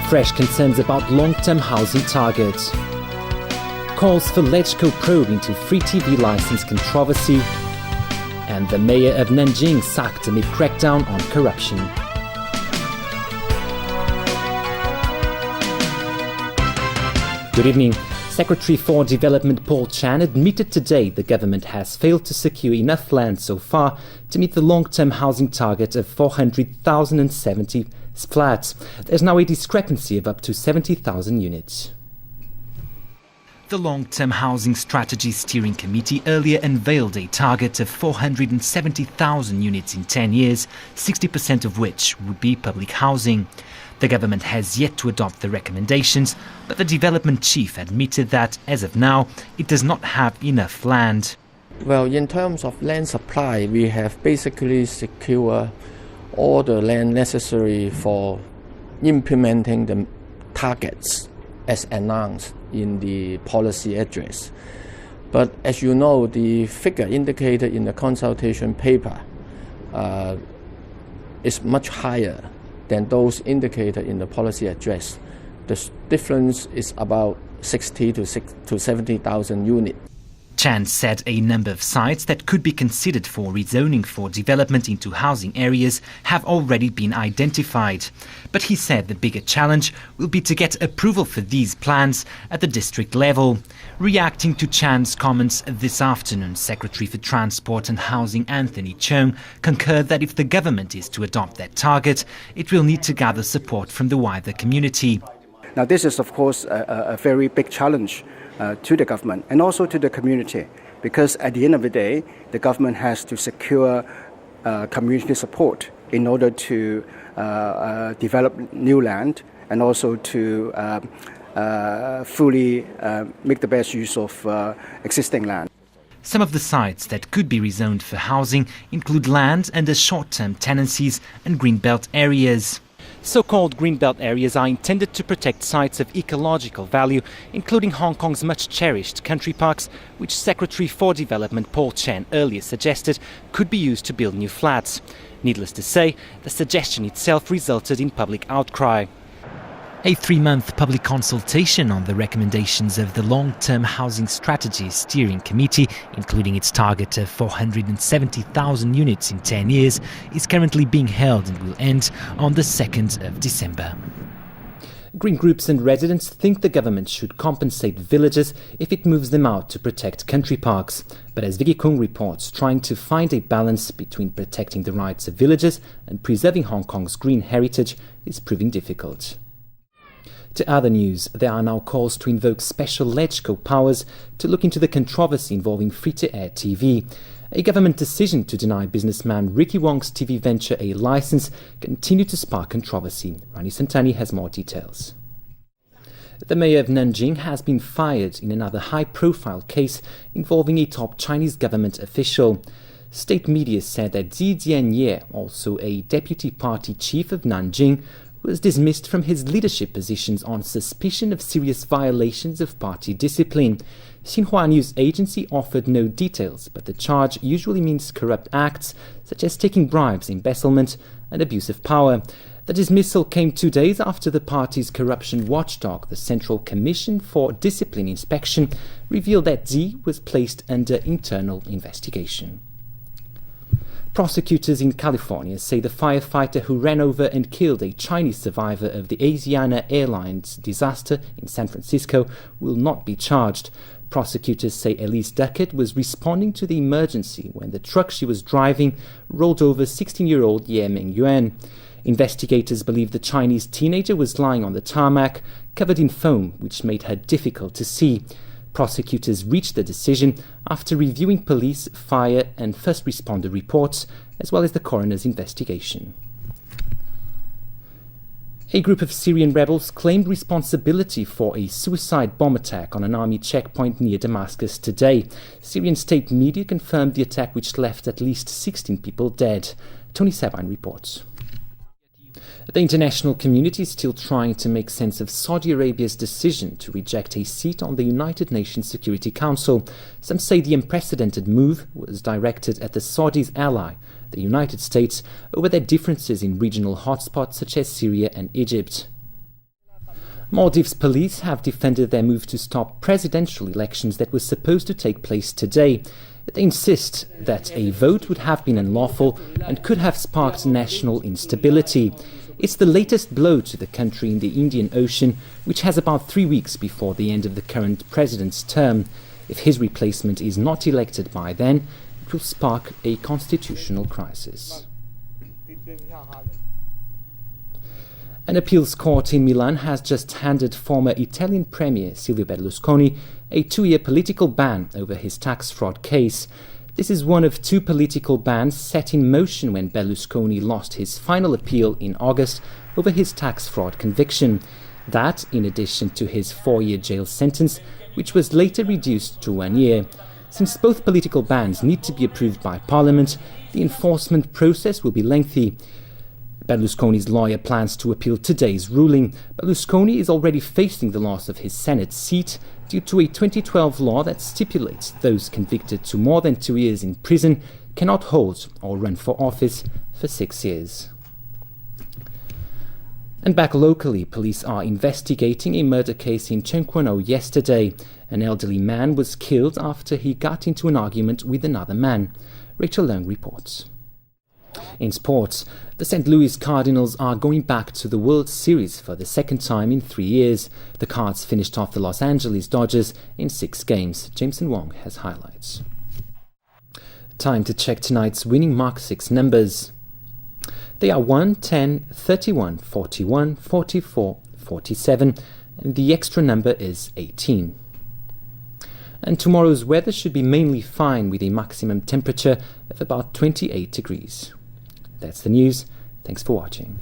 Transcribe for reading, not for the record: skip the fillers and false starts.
Fresh concerns about long-term housing targets. Calls for LegCo probe into free TV license controversy. And the mayor of Nanjing sacked amid crackdown on corruption. Good evening. Secretary for Development Paul Chan admitted today the government has failed to secure enough land so far to meet the long-term housing target of 400,070 flats. There's now a discrepancy of up to 70,000 units. The Long-Term Housing Strategy Steering Committee earlier unveiled a target of 470,000 units in 10 years, 60% of which would be public housing. The government has yet to adopt the recommendations, but the development chief admitted that, as of now, it does not have enough land. Well, in terms of land supply, we have basically secured all the land necessary for implementing the targets as announced in the policy address. But as you know, the figure indicated in the consultation paper is much higher than those indicated in the policy address. The difference is about 60,000 to 70,000 units. Chan said a number of sites that could be considered for rezoning for development into housing areas have already been identified. But he said the bigger challenge will be to get approval for these plans at the district level. Reacting to Chan's comments this afternoon, Secretary for Transport and Housing Anthony Cheung concurred that if the government is to adopt that target, it will need to gather support from the wider community. Now, this is, of course, a very big challenge to the government and also to the community, because at the end of the day, the government has to secure community support in order to develop new land and also to fully make the best use of existing land. Some of the sites that could be rezoned for housing include land under short-term tenancies and greenbelt areas. So-called greenbelt areas are intended to protect sites of ecological value, including Hong Kong's much-cherished country parks, which Secretary for Development Paul Chan earlier suggested could be used to build new flats. Needless to say, the suggestion itself resulted in public outcry. A 3-month public consultation on the recommendations of the Long-Term Housing Strategy Steering Committee, including its target of 470,000 units in 10 years, is currently being held and will end on the 2nd of December. Green groups and residents think the government should compensate villagers if it moves them out to protect country parks. But as Vicky Kung reports, trying to find a balance between protecting the rights of villagers and preserving Hong Kong's green heritage is proving difficult. To other news, there are now calls to invoke special LegCo powers to look into the controversy involving free-to-air TV. A government decision to deny businessman Ricky Wong's TV venture a license continued to spark controversy. Rani Santani has more details. The mayor of Nanjing has been fired in another high-profile case involving a top Chinese government official. State media said that Zi Jianye, also a deputy party chief of Nanjing, was dismissed from his leadership positions on suspicion of serious violations of party discipline. Xinhua News Agency offered no details, but the charge usually means corrupt acts such as taking bribes, embezzlement and abuse of power. The dismissal came 2 days after the party's corruption watchdog, the Central Commission for Discipline Inspection, revealed that Zi was placed under internal investigation. Prosecutors in California say the firefighter who ran over and killed a Chinese survivor of the Asiana Airlines disaster in San Francisco will not be charged. Prosecutors say Elise Duckett was responding to the emergency when the truck she was driving rolled over 16-year-old Ye Mingyuan. Investigators believe the Chinese teenager was lying on the tarmac, covered in foam, which made her difficult to see. Prosecutors reached the decision after reviewing police, fire and first responder reports, as well as the coroner's investigation. A group of Syrian rebels claimed responsibility for a suicide bomb attack on an army checkpoint near Damascus today. Syrian state media confirmed the attack, which left at least 16 people dead. Tony Sabine reports. The international community is still trying to make sense of Saudi Arabia's decision to reject a seat on the United Nations Security Council. Some say the unprecedented move was directed at the Saudis' ally, the United States, over their differences in regional hotspots such as Syria and Egypt. Maldives police have defended their move to stop presidential elections that were supposed to take place today. They insist that a vote would have been unlawful and could have sparked national instability. It's the latest blow to the country in the Indian Ocean, which has about 3 weeks before the end of the current president's term. If his replacement is not elected by then, it will spark a constitutional crisis. An appeals court in Milan has just handed former Italian Premier Silvio Berlusconi a 2-year political ban over his tax fraud case. This is one of 2 political bans set in motion when Berlusconi lost his final appeal in August over his tax fraud conviction. That, in addition to his 4-year jail sentence, which was later reduced to 1 year. Since both political bans need to be approved by Parliament, the enforcement process will be lengthy. Berlusconi's lawyer plans to appeal today's ruling. Berlusconi is already facing the loss of his Senate seat due to a 2012 law that stipulates those convicted to more than 2 years in prison cannot hold or run for office for 6 years. And back locally, police are investigating a murder case in Chenquano yesterday. An elderly man was killed after he got into an argument with another man. Rachel Leung reports. In sports, the St. Louis Cardinals are going back to the World Series for the second time in 3 years. The Cards finished off the Los Angeles Dodgers in 6 games. Jameson Wong has highlights. Time to check tonight's winning Mark 6 numbers. They are 1, 10, 31, 41, 44, 47, and the extra number is 18. And tomorrow's weather should be mainly fine with a maximum temperature of about 28 degrees. That's the news. Thanks for watching.